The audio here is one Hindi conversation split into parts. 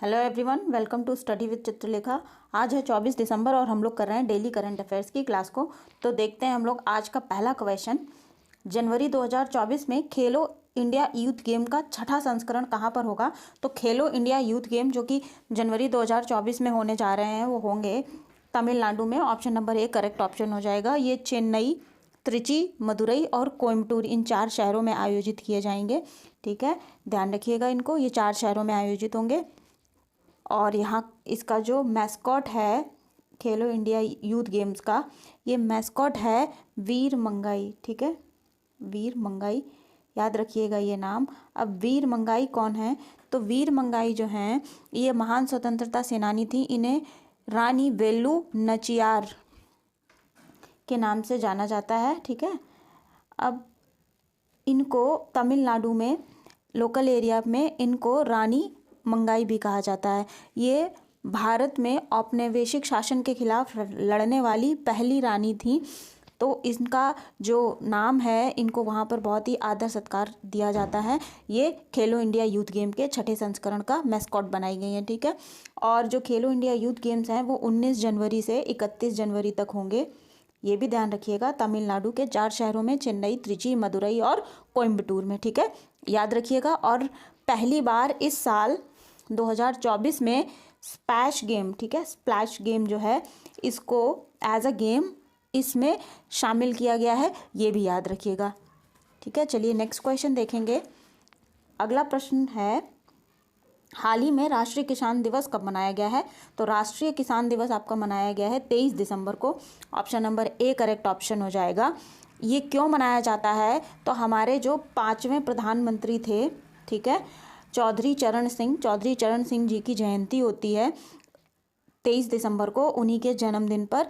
Hello everyone, welcome to study with Chitralekha. आज है 24 दिसंबर और हम लोग कर रहे हैं डेली करंट अफेयर्स की क्लास को। तो देखते हैं हम लोग आज का पहला क्वेश्चन। जनवरी 2024 में खेलो इंडिया यूथ गेम का छठा संस्करण कहाँ पर होगा? तो खेलो इंडिया यूथ गेम जो कि जनवरी 2024 में होने जा रहे हैं वो होंगे तमिलनाडु में। Option number A correct option हो जाएगा। ये चेन्नई, त्रिची, मदुरई और कोयम्बटूर इन 4 शहरों में आयोजित किए जाएंगे। ठीक है, ध्यान रखिएगा इनको, ये 4 शहरों में आयोजित होंगे। और यहाँ इसका जो मैस्कॉट है खेलो इंडिया यूथ गेम्स का, ये मैस्कॉट है वीर मंगाई। ठीक है, वीर मंगाई, याद रखिएगा ये नाम। अब वीर मंगाई कौन है? तो वीर मंगाई जो हैं ये महान स्वतंत्रता सेनानी थी। इन्हें रानी वेलु नचियार के नाम से जाना जाता है। ठीक है, अब इनको तमिलनाडु में लोकल एरिया में इनको रानी मंगाई भी कहा जाता है। ये भारत में औपनिवेशिक शासन के खिलाफ लड़ने वाली पहली रानी थी। तो इनका जो नाम है, इनको वहाँ पर बहुत ही आदर सत्कार दिया जाता है। ये खेलो इंडिया यूथ गेम के छठे संस्करण का मैस्कॉट बनाई गई हैं। ठीक है, और जो खेलो इंडिया यूथ गेम्स हैं वो 19 जनवरी से 31 जनवरी तक होंगे। ये भी ध्यान रखिएगा, तमिलनाडु के 4 शहरों में, चेन्नई, त्रिची, मदुरई और कोयम्बटूर में। ठीक है, याद रखिएगा। और पहली बार इस साल 2024 में स्प्लैश गेम, ठीक है, स्प्लैश गेम जो है इसको एज अ गेम इसमें शामिल किया गया है, ये भी याद रखिएगा। ठीक है, चलिए नेक्स्ट क्वेश्चन देखेंगे। अगला प्रश्न है, हाल ही में राष्ट्रीय किसान दिवस कब मनाया गया है? तो राष्ट्रीय किसान दिवस आपका मनाया गया है 23 दिसंबर को। Option number A correct option हो जाएगा। ये क्यों मनाया जाता है? तो हमारे जो 5वें प्रधानमंत्री थे, ठीक है, चौधरी चरण सिंह जी की जयंती होती है 23 दिसंबर को। उन्हीं के जन्मदिन पर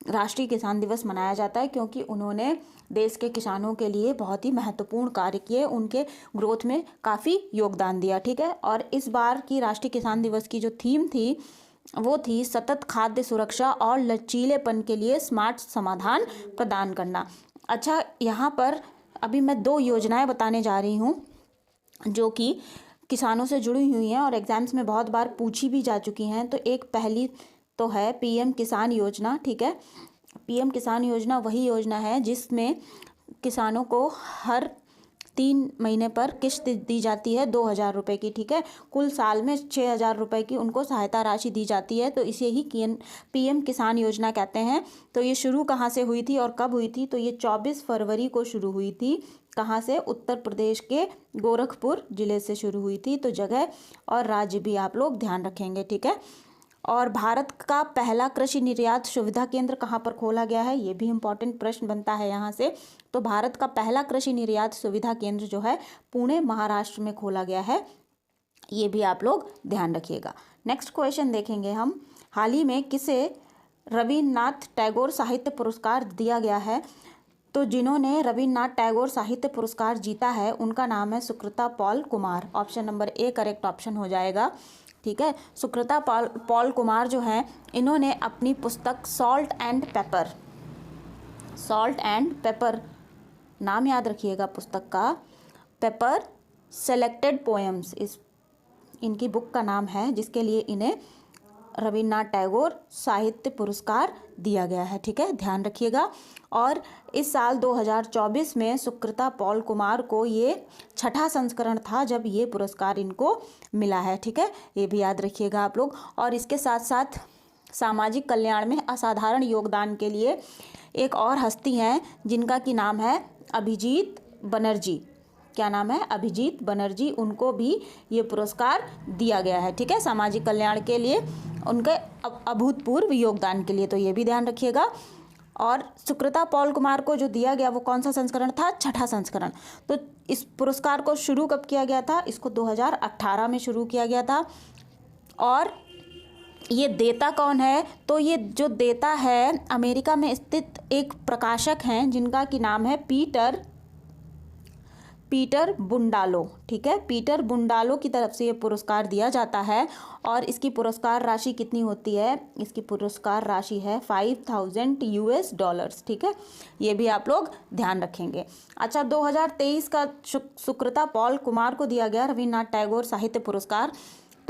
राष्ट्रीय किसान दिवस मनाया जाता है, क्योंकि उन्होंने देश के किसानों के लिए बहुत ही महत्वपूर्ण कार्य किए, उनके ग्रोथ में काफ़ी योगदान दिया। ठीक है, और इस बार की राष्ट्रीय किसान दिवस की जो थीम थी वो थी सतत खाद्य सुरक्षा और लचीलेपन के लिए स्मार्ट समाधान प्रदान करना। अच्छा, यहाँ पर अभी मैं 2 योजनाएं बताने जा रही हूँ जो कि किसानों से जुड़ी हुई हैं और एग्जाम्स में बहुत बार पूछी भी जा चुकी हैं। तो एक पहली तो है पीएम किसान योजना। ठीक है, पीएम किसान योजना वही योजना है जिसमें किसानों को हर 3 महीने पर किश्त दी जाती है 2,000 रुपये की। ठीक है, कुल साल में 6,000 रुपये की उनको सहायता राशि दी जाती है। तो इसे ही पीएम किसान योजना कहते हैं। तो ये शुरू कहाँ से हुई थी और कब हुई थी? तो ये 24 फरवरी को शुरू हुई थी। कहाँ से? उत्तर प्रदेश के गोरखपुर जिले से शुरू हुई थी। तो जगह और राज्य भी आप लोग ध्यान रखेंगे। ठीक है, और भारत का पहला कृषि निर्यात सुविधा केंद्र कहाँ पर खोला गया है? ये भी इम्पॉर्टेंट प्रश्न बनता है यहाँ से। तो भारत का पहला कृषि निर्यात सुविधा केंद्र जो है पुणे महाराष्ट्र में खोला गया है, ये भी आप लोग ध्यान रखिएगा। नेक्स्ट क्वेश्चन देखेंगे हम। हाल ही में किसे रविन्द्रनाथ टैगोर साहित्य पुरस्कार दिया गया है? तो जिन्होंने रविन्द्रनाथ टैगोर साहित्य पुरस्कार जीता है उनका नाम है Sukrita Paul Kumar. Option number A correct option हो जाएगा। ठीक है, सुकृता पॉल कुमार जो हैं इन्होंने अपनी पुस्तक सॉल्ट एंड पेपर, नाम याद रखिएगा पुस्तक का, पेपर सेलेक्टेड पोएम्स, इस इनकी बुक का नाम है, जिसके लिए इन्हें रविन्द्रनाथ टैगोर साहित्य पुरस्कार दिया गया है। ठीक है, ध्यान रखिएगा। और इस साल 2024 में सुकृता पॉल कुमार को ये छठा संस्करण था जब ये पुरस्कार इनको मिला है। ठीक है, ये भी याद रखिएगा आप लोग। और इसके साथ साथ सामाजिक कल्याण में असाधारण योगदान के लिए एक और हस्ती हैं जिनका की नाम है अभिजीत बनर्जी। क्या नाम है? अभिजीत बनर्जी। उनको भी ये पुरस्कार दिया गया है। ठीक है, सामाजिक कल्याण के लिए उनके अभूतपूर्व योगदान के लिए। तो ये भी ध्यान रखिएगा। और सुकृता पॉल कुमार को जो दिया गया वो कौन सा संस्करण था? छठा संस्करण। तो इस पुरस्कार को शुरू कब किया गया था? इसको 2018 में शुरू किया गया था। और ये देता कौन है? तो ये जो देता है अमेरिका में स्थित एक प्रकाशक हैं जिनका की नाम है पीटर बुंडालो। ठीक है, पीटर बुंडालो की तरफ से ये पुरस्कार दिया जाता है। और इसकी पुरस्कार राशि कितनी होती है? इसकी पुरस्कार राशि है $5,000। ठीक है, ये भी आप लोग ध्यान रखेंगे। अच्छा, 2023 का सुकृता पॉल कुमार को दिया गया रविन्द्रनाथ टैगोर साहित्य पुरस्कार।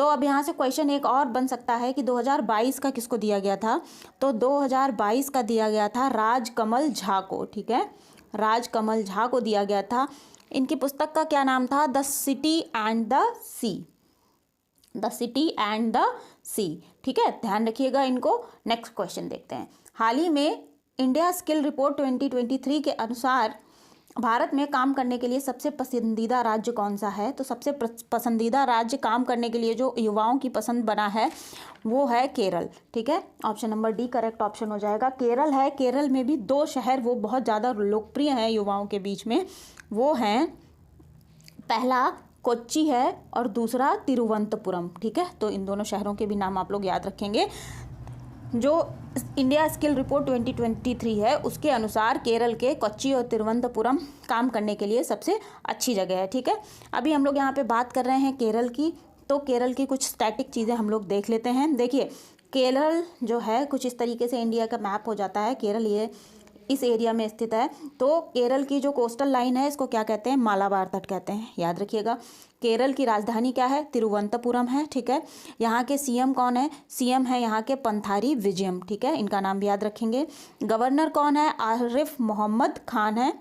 तो अब यहाँ से क्वेश्चन एक और बन सकता है कि 2022 का किसको दिया गया था, तो 2022 का दिया गया था राजकमल झा को। ठीक है, राजकमल झा को दिया गया था। इनकी पुस्तक का क्या नाम था, the city and the sea, the city and the sea. ठीक है, ध्यान रखिएगा इनको। नेक्स्ट क्वेश्चन देखते हैं। हाल ही में इंडिया स्किल रिपोर्ट 2023 के अनुसार भारत में काम करने के लिए सबसे पसंदीदा राज्य कौन सा है, तो सबसे पसंदीदा राज्य काम करने के लिए जो युवाओं की पसंद बना है वो है केरल। ठीक है, option number D correct option हो जाएगा, केरल है। केरल में भी 2 शहर वो बहुत ज़्यादा लोकप्रिय हैं युवाओं के बीच में, वो हैं पहला कोच्चि है और दूसरा तिरुवनंतपुरम। ठीक है, तो इन दोनों शहरों के भी नाम आप लोग याद रखेंगे। जो इंडिया स्किल रिपोर्ट 2023 है उसके अनुसार केरल के कोच्चि और तिरुवनंतपुरम काम करने के लिए सबसे अच्छी जगह है। ठीक है, अभी हम लोग यहाँ पे बात कर रहे हैं केरल की, तो केरल की कुछ स्टैटिक चीज़ें हम लोग देख लेते हैं। देखिए, केरल जो है कुछ इस तरीके से इंडिया का मैप हो जाता है। केरल ये इस एरिया में स्थित है। तो केरल की जो कोस्टल लाइन है इसको क्या कहते हैं, मालाबार तट कहते हैं, याद रखिएगा। केरल की राजधानी क्या है, तिरुवनंतपुरम है। ठीक है, यहाँ के सीएम कौन है, सीएम है यहाँ के पंथारी विजयम। ठीक है, इनका नाम भी याद रखेंगे। गवर्नर कौन है, आरिफ मोहम्मद खान है।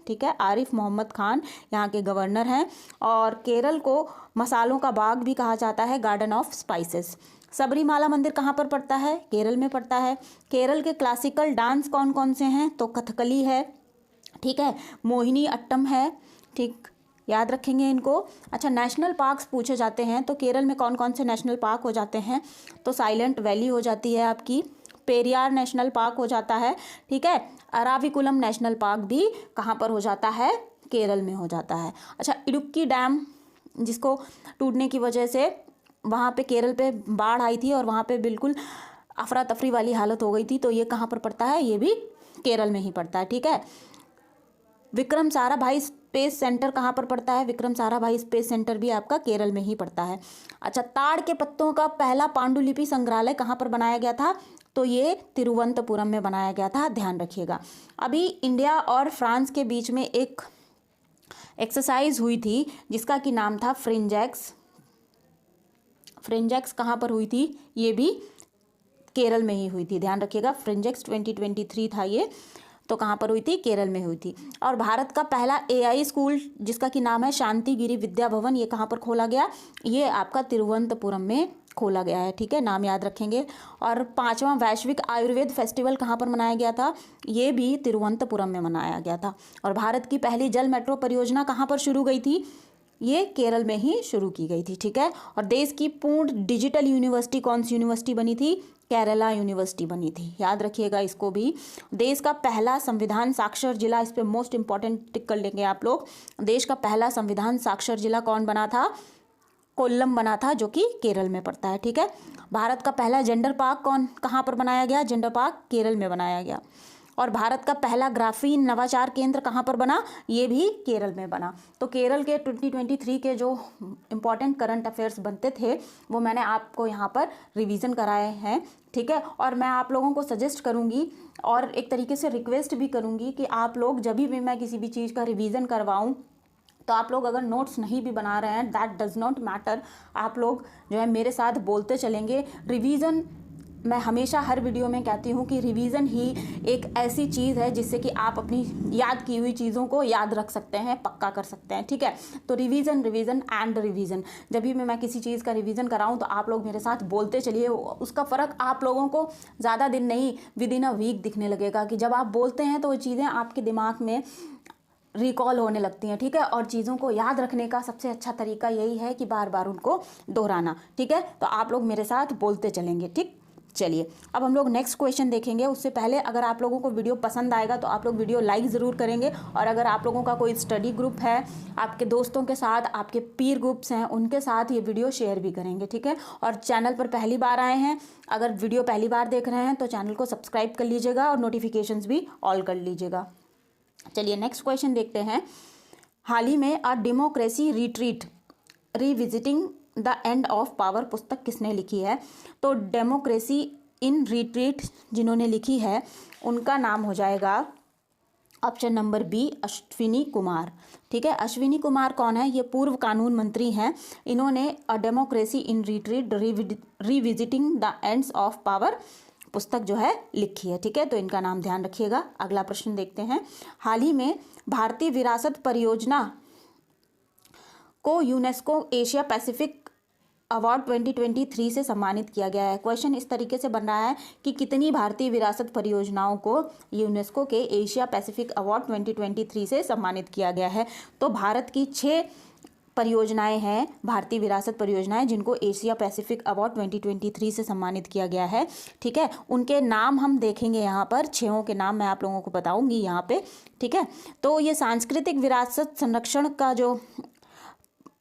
ठीक है, आरिफ मोहम्मद खान यहाँ के गवर्नर हैं। और केरल को मसालों का बाग भी कहा जाता है, गार्डन ऑफ स्पाइसेस। सबरीमाला मंदिर कहाँ पर पड़ता है, केरल में पड़ता है। केरल के क्लासिकल डांस कौन कौन से हैं, तो कथकली है। ठीक है, मोहिनी अट्टम है। ठीक, याद रखेंगे इनको। अच्छा, नेशनल पार्क्स पूछे जाते हैं तो केरल में कौन कौन से नेशनल पार्क हो जाते हैं, तो साइलेंट वैली हो जाती है आपकी, पेरियार नेशनल पार्क हो जाता है। ठीक है, अराविकुलम नेशनल पार्क भी कहाँ पर हो जाता है, केरल में हो जाता है। अच्छा, इडुक्की डैम जिसको टूटने की वजह से वहाँ पे केरल पे बाढ़ आई थी और वहाँ पे बिल्कुल अफरा तफरी वाली हालत हो गई थी, तो ये कहाँ पर पड़ता है, ये भी केरल में ही पड़ता है। ठीक है, विक्रम साराभाई स्पेस सेंटर कहाँ पर पड़ता है, विक्रम साराभाई स्पेस सेंटर भी आपका केरल में ही पड़ता है। अच्छा, ताड़ के पत्तों का पहला पांडुलिपि संग्रहालय कहाँ पर बनाया गया था, तो ये तिरुवनंतपुरम में बनाया गया था, ध्यान रखिएगा। अभी इंडिया और फ्रांस के बीच में एक एक्सरसाइज हुई थी जिसका कि नाम था फ्रिंजेक्स। फ्रिंजेक्स कहाँ पर हुई थी, ये भी केरल में ही हुई थी, ध्यान रखिएगा। फ्रिंजेक्स 2023 था ये, तो कहाँ पर हुई थी, केरल में हुई थी। और भारत का पहला एआई स्कूल जिसका कि नाम है शांतिगिरी विद्या भवन, ये कहाँ पर खोला गया, ये आपका तिरुवनंतपुरम में खोला गया है। ठीक है, नाम याद रखेंगे। और 5वां वैश्विक आयुर्वेद फेस्टिवल कहाँ पर मनाया गया था, ये भी तिरुवनंतपुरम में मनाया गया था। और भारत की पहली जल मेट्रो परियोजना कहाँ पर शुरू गई थी, ये केरल में ही शुरू की गई थी। ठीक है, और देश की पूर्ण डिजिटल यूनिवर्सिटी कौन सी यूनिवर्सिटी बनी थी, केरला यूनिवर्सिटी बनी थी, याद रखिएगा इसको भी। देश का पहला संविधान साक्षर जिला, इस पे मोस्ट इंपॉर्टेंट टिक कर लेंगे आप लोग। देश का पहला संविधान साक्षर जिला कौन बना था, कोल्लम बना था, जो कि केरल में पड़ता है। ठीक है, भारत का पहला जेंडर पार्क कहाँ पर बनाया गया, जेंडर पार्क केरल में बनाया गया। और भारत का पहला ग्राफीन नवाचार केंद्र कहाँ पर बना, ये भी केरल में बना। तो केरल के 2023 के जो इम्पॉर्टेंट करंट अफेयर्स बनते थे वो मैंने आपको यहाँ पर रिवीजन कराए हैं। ठीक है, और मैं आप लोगों को सजेस्ट करूँगी और एक तरीके से रिक्वेस्ट भी करूँगी कि आप लोग जब भी मैं किसी भी चीज़ का रिवीजन करवाऊँ तो आप लोग अगर नोट्स नहीं भी बना रहे हैं, दैट डज़ नॉट मैटर, आप लोग जो है मेरे साथ बोलते चलेंगे। रिवीजन मैं हमेशा हर वीडियो में कहती हूँ कि रिवीजन ही एक ऐसी चीज़ है जिससे कि आप अपनी याद की हुई चीज़ों को याद रख सकते हैं, पक्का कर सकते हैं। ठीक है, तो रिवीजन एंड रिवीजन, जब भी मैं किसी चीज़ का रिवीजन कराऊँ तो आप लोग मेरे साथ बोलते चलिए। उसका फ़र्क आप लोगों को ज़्यादा दिन नहीं, विद इन अ वीक दिखने लगेगा कि जब आप बोलते हैं तो वो चीज़ें आपके दिमाग में रिकॉल होने लगती हैं। ठीक है, और चीज़ों को याद रखने का सबसे अच्छा तरीका यही है कि बार बार उनको दोहराना। ठीक है, तो आप लोग मेरे साथ बोलते चलेंगे। ठीक, चलिए अब हम लोग नेक्स्ट क्वेश्चन देखेंगे। उससे पहले अगर आप लोगों को वीडियो पसंद आएगा तो आप लोग वीडियो लाइक ज़रूर करेंगे। और अगर आप लोगों का कोई स्टडी ग्रुप है, आपके दोस्तों के साथ, आपके पीर ग्रुप्स हैं, उनके साथ ये वीडियो शेयर भी करेंगे। ठीक है, और चैनल पर पहली बार आए हैं, अगर वीडियो पहली बार देख रहे हैं तो चैनल को सब्सक्राइब कर लीजिएगा और नोटिफिकेशंस भी ऑल कर लीजिएगा। चलिए नेक्स्ट क्वेश्चन देखते हैं। हाल ही में a democracy retreat revisiting the end of power पुस्तक किसने लिखी है, तो डेमोक्रेसी इन रिट्रीट जिन्होंने लिखी है उनका नाम हो जाएगा option number B Ashwini Kumar. ठीक है, अश्विनी कुमार कौन है? ये पूर्व कानून मंत्री हैं। इन्होंने a democracy in retreat revisiting the ends of power पुस्तक जो है लिखी है। ठीक है, तो इनका नाम ध्यान रखिएगा। अगला प्रश्न देखते हैं। हाल ही में भारतीय विरासत परियोजना को यूनेस्को एशिया पैसिफिक अवार्ड 2023 से सम्मानित किया गया है। क्वेश्चन इस तरीके से बन रहा है कि कितनी भारतीय विरासत परियोजनाओं को यूनेस्को के एशिया पैसिफिक अवार्ड 2023 से सम्मानित किया गया है। तो भारत की 6 परियोजनाएं हैं, भारतीय विरासत परियोजनाएं, जिनको एशिया पैसिफिक अवार्ड 2023 से सम्मानित किया गया है। ठीक है, उनके नाम हम देखेंगे यहाँ पर, 6 के नाम मैं आप लोगों को बताऊंगी यहाँ पे। ठीक है, तो ये सांस्कृतिक विरासत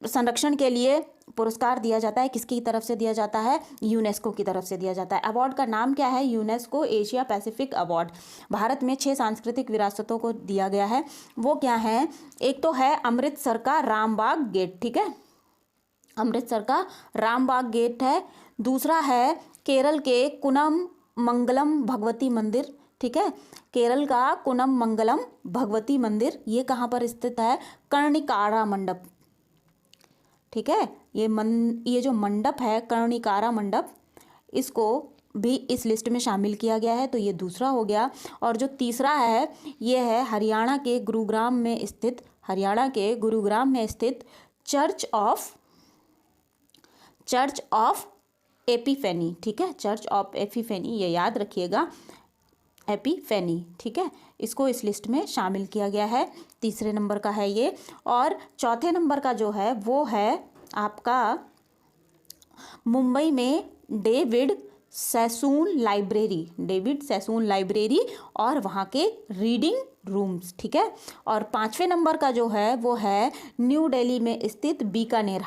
संरक्षण के लिए पुरस्कार दिया जाता है। किसकी तरफ से दिया जाता है? यूनेस्को की तरफ से दिया जाता है। अवार्ड का नाम क्या है? UNESCO Asia Pacific award. Bharat में 6 सांस्कृतिक विरासतों को दिया गया है। वो क्या है? एक तो है अमृतसर का रामबाग गेट। ठीक है, अमृतसर का रामबाग गेट है। दूसरा है केरल के कुनम मंगलम भगवती मंदिर। ठीक है, केरल का कुनम मंगलम भगवती मंदिर, ये कहाँ पर स्थित है? कर्णिकारा मंडप। ठीक है, ये जो मंडप है कर्णिकारा मंडप, इसको भी इस लिस्ट में शामिल किया गया है। तो ये दूसरा हो गया। और जो तीसरा है ये है हरियाणा के गुरुग्राम में स्थित चर्च ऑफ एपिफेनी। ठीक है, चर्च ऑफ एपिफेनी, ये याद रखिएगा, एपिफेनी। ठीक है, इसको इस लिस्ट में शामिल किया गया है। तीसरे नंबर का है ये। और चौथे नंबर का जो है वो है आपका मुंबई में डेविड सैसून लाइब्रेरी और वहाँ के रीडिंग रूम्स। ठीक है, और 5वें नंबर का जो है वो है न्यू दिल्ली में स्थित बीकानेर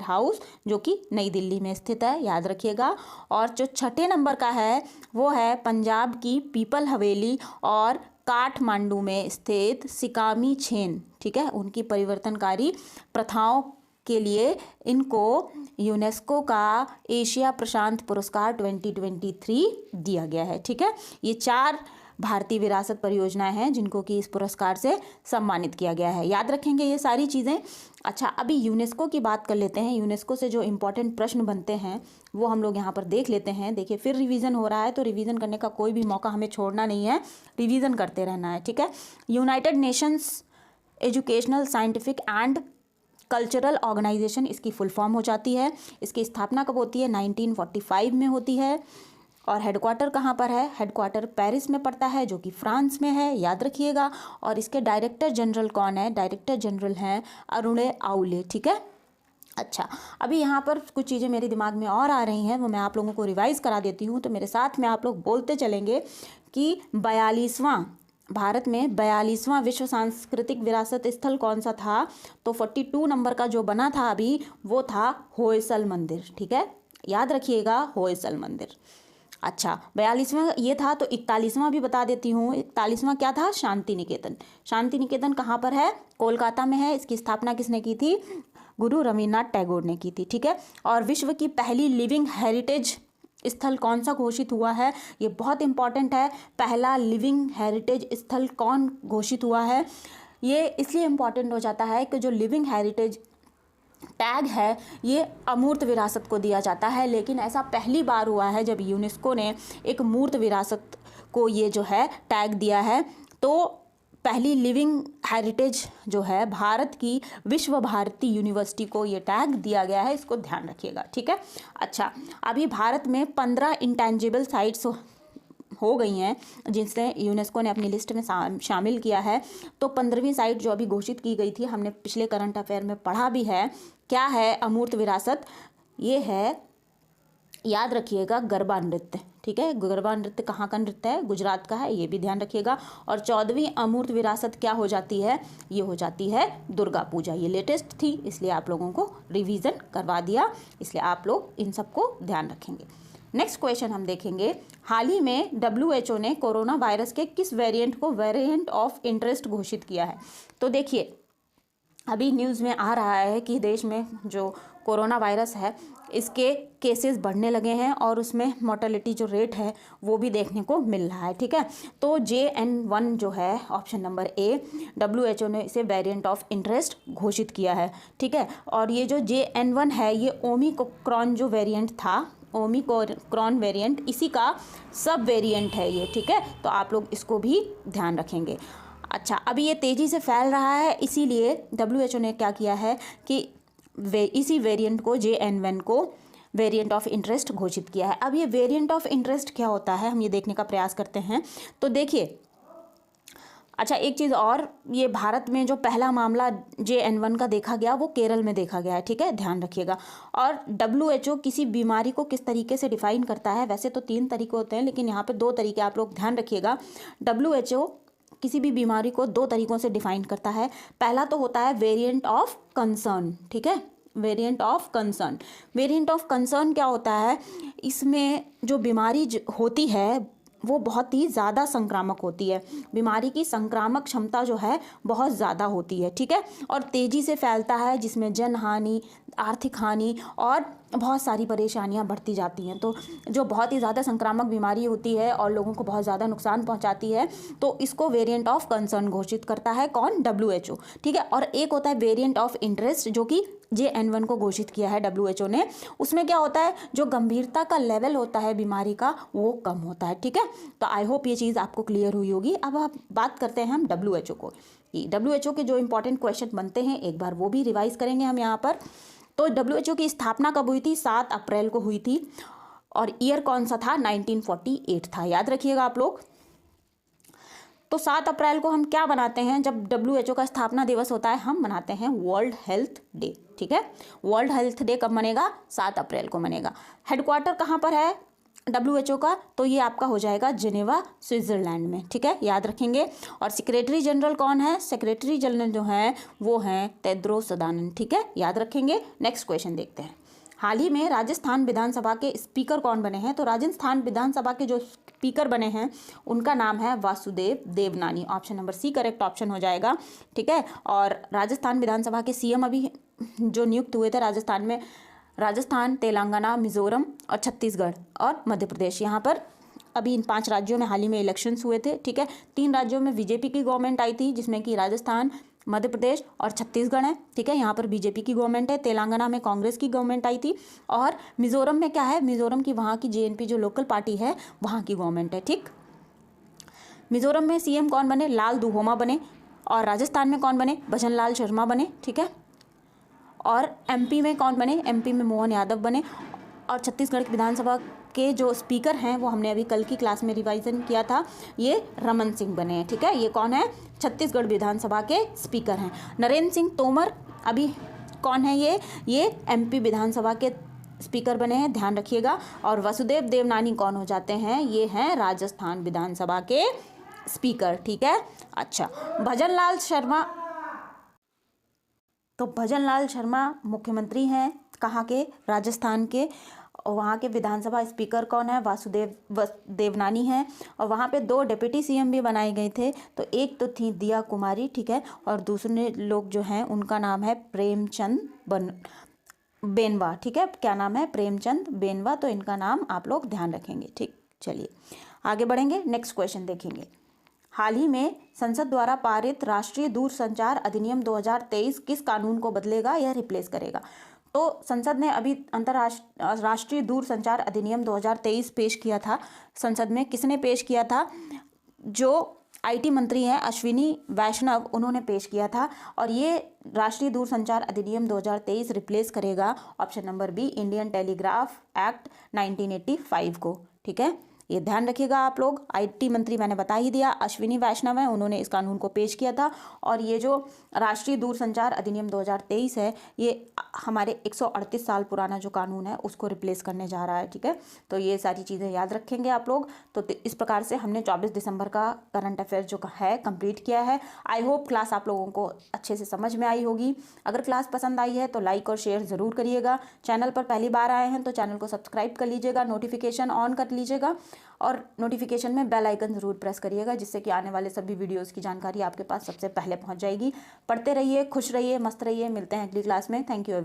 हाउस, जो कि नई दिल्ली में स्थित है, याद रखिएगा। और जो 6ठे नंबर का है वो है पंजाब की पीपल हवेली और काठमांडू में स्थित सिकामी छेन। ठीक है, उनकी परिवर्तनकारी प्रथाओं के लिए इनको यूनेस्को का एशिया प्रशांत पुरस्कार 2023 दिया गया है। ठीक है, ये 4 भारतीय विरासत परियोजनाएं हैं जिनको कि इस पुरस्कार से सम्मानित किया गया है। याद रखेंगे ये सारी चीज़ें। अच्छा, अभी यूनेस्को की बात कर लेते हैं। यूनेस्को से जो इम्पोर्टेंट प्रश्न बनते हैं वो हम लोग यहाँ पर देख लेते हैं। देखिए, फिर रिवीजन हो रहा है, तो रिवीजन करने का कोई भी मौका हमें छोड़ना नहीं है, रिवीजन करते रहना है। ठीक है, United Nations Educational Scientific and Cultural Organisation इसकी फुल फॉर्म हो जाती है। इसकी स्थापना कब होती है? 1945 में होती है। और हेडक्वार्टर कहाँ पर है? हेडक्वार्टर पेरिस में पड़ता है, जो कि फ्रांस में है, याद रखिएगा। और इसके डायरेक्टर जनरल कौन है? डायरेक्टर जनरल हैं अरुणे आउले। ठीक है, अच्छा, अभी यहाँ पर कुछ चीज़ें मेरे दिमाग में और आ रही हैं, वो मैं आप लोगों को रिवाइज़ करा देती हूँ। तो मेरे साथ में आप लोग बोलते चलेंगे कि 42वां भारत में 42वां विश्व सांस्कृतिक विरासत स्थल कौन सा था? तो 42 नंबर का जो बना था अभी वो था होयसल मंदिर। ठीक है, याद रखिएगा, होयसल मंदिर। अच्छा, 42वां ये था। तो 41वां भी बता देती हूँ। 41वां क्या था? शांति निकेतन कहाँ पर है? कोलकाता में है। इसकी स्थापना किसने की थी? गुरु रवींद्रनाथ टैगोर ने की थी। ठीक है, और विश्व की पहली लिविंग हेरिटेज स्थल कौन सा घोषित हुआ है? ये बहुत इंपॉर्टेंट है। पहला लिविंग हेरिटेज स्थल कौन घोषित हुआ है? ये इसलिए इम्पॉर्टेंट हो जाता है कि जो लिविंग हेरिटेज टैग है ये अमूर्त विरासत को दिया जाता है, लेकिन ऐसा पहली बार हुआ है जब यूनेस्को ने एक मूर्त विरासत को ये जो है टैग दिया है। तो पहली लिविंग हेरिटेज जो है भारत की विश्व भारती यूनिवर्सिटी को ये टैग दिया गया है, इसको ध्यान रखिएगा। ठीक है, अच्छा, अभी भारत में 15 इंटेंजिबल साइट्स हो गई हैं जिनसे यूनेस्को ने अपनी लिस्ट में शामिल किया है। तो 15वीं साइट जो अभी घोषित की गई थी, हमने पिछले करंट अफेयर में पढ़ा भी है। क्या है अमूर्त विरासत? ये है, याद रखिएगा, गरबा नृत्य। ठीक है, गरबा नृत्य कहाँ का नृत्य है? गुजरात का है, ये भी ध्यान रखिएगा। और 14वीं अमूर्त विरासत क्या हो जाती है? ये हो जाती है दुर्गा पूजा। ये लेटेस्ट थी, इसलिए आप लोगों को रिवीजन करवा दिया, इसलिए आप लोग इन सबको ध्यान रखेंगे। नेक्स्ट क्वेश्चन हम देखेंगे। हाल ही में WHO ने कोरोना वायरस के किस वेरिएंट को वेरिएंट ऑफ इंटरेस्ट घोषित किया है? तो देखिए, अभी न्यूज़ में आ रहा है कि देश में जो कोरोना वायरस है इसके केसेस बढ़ने लगे हैं और उसमें मोर्टेलिटी जो रेट है वो भी देखने को मिल रहा है। ठीक है, तो JN1 जो है ऑप्शन नंबर ए, WHO ने इसे वेरिएंट ऑफ इंटरेस्ट घोषित किया है। ठीक है, और ये जो JN1 है ये ओमिक्रॉन जो वेरिएंट था, ओमिक्रॉन वेरिएंट, इसी का सब वेरिएंट है ये। ठीक है, तो आप लोग इसको भी ध्यान रखेंगे। अच्छा, अभी ये तेज़ी से फैल रहा है, इसीलिए WHO ने क्या किया है कि इसी वेरिएंट को, JN1 को वेरिएंट ऑफ इंटरेस्ट घोषित किया है। अब ये वेरिएंट ऑफ इंटरेस्ट क्या होता है, हम ये देखने का प्रयास करते हैं। तो देखिए, अच्छा एक चीज़ और, ये भारत में जो पहला मामला JN1 का देखा गया वो केरल में देखा गया है। ठीक है, ध्यान रखिएगा। और WHO किसी बीमारी को किस तरीके से डिफाइन करता है, वैसे तो 3 तरीके होते हैं लेकिन यहाँ पे 2 तरीके आप लोग ध्यान रखिएगा। WHO किसी भी बीमारी को 2 तरीकों से डिफाइन करता है। पहला तो होता है वेरिएंट ऑफ कंसर्न। ठीक है, variant of concern. Variant of concern क्या होता है, इसमें जो बीमारी होती है वो बहुत ही ज़्यादा संक्रामक होती है, बीमारी की संक्रामक क्षमता जो है बहुत ज़्यादा होती है। ठीक है, और तेज़ी से फैलता है, जिसमें जन हानि, आर्थिक हानि और बहुत सारी परेशानियां बढ़ती जाती हैं। तो जो बहुत ही ज़्यादा संक्रामक बीमारी होती है और लोगों को बहुत ज़्यादा नुकसान पहुंचाती है, तो इसको वेरिएंट ऑफ कंसर्न घोषित करता है कौन, WHO। ठीक है, और एक होता है वेरिएंट ऑफ इंटरेस्ट जो कि JN1 को घोषित किया है WHO ने। उसमें क्या होता है, जो गंभीरता का लेवल होता है बीमारी का वो कम होता है। ठीक है, तो आई होप ये चीज़ आपको क्लियर हुई होगी। अब आप बात करते हैं हम WHO को, WHO के जो इंपॉर्टेंट क्वेश्चन बनते हैं एक बार वो भी रिवाइज करेंगे हम यहाँ पर। तो WHO की स्थापना कब हुई थी, 7 अप्रैल को हुई थी, और ईयर कौन सा था, 1948 था, याद रखिएगा आप लोग। तो 7 अप्रैल को हम क्या बनाते हैं, जब WHO का स्थापना दिवस होता है हम मनाते हैं वर्ल्ड हेल्थ डे। ठीक है, वर्ल्ड हेल्थ डे कब मनेगा, 7 अप्रैल को मनेगा। हेडक्वार्टर कहाँ पर है WHO का, तो ये आपका हो जाएगा जिनेवा, स्विट्जरलैंड में। ठीक है, याद रखेंगे। और सेक्रेटरी जनरल कौन है, सेक्रेटरी जनरल जो है वो हैं टेड्रोस अधानम। ठीक है, याद रखेंगे। नेक्स्ट क्वेश्चन देखते हैं। हाल ही में राजस्थान विधानसभा के स्पीकर कौन बने हैं, तो राजस्थान विधानसभा के जो स्पीकर बने हैं उनका नाम है Vasudev Devnani. Option number C correct option हो जाएगा। ठीक है, और राजस्थान विधानसभा के CM अभी जो नियुक्त हुए थे राजस्थान में, राजस्थान, तेलंगाना, मिजोरम और छत्तीसगढ़ और मध्य प्रदेश, यहाँ पर अभी इन 5 राज्यों में हाल ही में इलेक्शंस हुए थे। ठीक है, 3 राज्यों में BJP की गवर्नमेंट आई थी, जिसमें कि राजस्थान, मध्य प्रदेश और छत्तीसगढ़ है। ठीक है, यहाँ पर BJP की गवर्नमेंट है। तेलंगाना में कांग्रेस की गवर्नमेंट आई थी, और मिजोरम में क्या है, मिजोरम की वहाँ की JNP जो लोकल पार्टी है वहाँ की गवर्नमेंट है। ठीक, मिजोरम में CM कौन बने, लाल दुहोमा बने, और राजस्थान में कौन बने, भजन लाल शर्मा बने। ठीक है, और MP में कौन बने, MP में मोहन यादव बने, और छत्तीसगढ़ की विधानसभा के जो स्पीकर हैं वो हमने अभी कल की क्लास में रिवाइजन किया था, ये रमन सिंह बने हैं। ठीक है, ये कौन है, छत्तीसगढ़ विधानसभा के स्पीकर हैं। नरेंद्र सिंह तोमर अभी कौन है, ये MP विधानसभा के स्पीकर बने हैं, ध्यान रखिएगा। और वासुदेव देवनानी कौन हो जाते हैं, ये हैं राजस्थान विधानसभा के स्पीकर। ठीक है, अच्छा भजन लाल शर्मा, तो भजन लाल शर्मा मुख्यमंत्री हैं कहाँ के, राजस्थान के, और वहाँ के विधानसभा स्पीकर कौन है, वासुदेव देवनानी हैं। और वहाँ पे 2 डिप्टी CM भी बनाए गए थे, तो एक तो थी दिया कुमारी। ठीक है, और दूसरे लोग जो हैं उनका नाम है प्रेमचंद बेनवा। ठीक है, क्या नाम है, प्रेमचंद बेनवा। तो इनका नाम आप लोग ध्यान रखेंगे। ठीक, चलिए आगे बढ़ेंगे, नेक्स्ट क्वेश्चन देखेंगे। हाल ही में संसद द्वारा पारित राष्ट्रीय दूरसंचार अधिनियम 2023 किस कानून को बदलेगा या रिप्लेस करेगा। तो संसद ने अभी राष्ट्रीय दूरसंचार अधिनियम 2023 पेश किया था। संसद में किसने पेश किया था, जो IT मंत्री हैं अश्विनी वैष्णव, उन्होंने पेश किया था। और ये राष्ट्रीय दूरसंचार अधिनियम 2023 रिप्लेस करेगा option number B, Indian Telegraph Act 1985 को। ठीक है, ये ध्यान रखिएगा आप लोग। IT मंत्री मैंने बता ही दिया, अश्विनी वैष्णव है, उन्होंने इस कानून को पेश किया था। और ये जो राष्ट्रीय दूरसंचार अधिनियम 2023 है, ये हमारे 138 साल पुराना जो कानून है उसको रिप्लेस करने जा रहा है। ठीक है, तो ये सारी चीज़ें याद रखेंगे आप लोग। तो इस प्रकार से हमने 24 दिसंबर का करंट अफेयर जो है कंप्लीट किया है। आई होप क्लास आप लोगों को अच्छे से समझ में आई होगी। अगर क्लास पसंद आई है तो लाइक और शेयर ज़रूर करिएगा। चैनल पर पहली बार आए हैं तो चैनल को सब्सक्राइब कर लीजिएगा, नोटिफिकेशन ऑन कर लीजिएगा, और नोटिफिकेशन में बेल आइकन ज़रूर प्रेस करिएगा, जिससे कि आने वाले सभी वीडियोस की जानकारी आपके पास सबसे पहले पहुंच जाएगी। पढ़ते रहिए, खुश रहिए, मस्त रहिए। मिलते हैं अगली क्लास में। Thank you.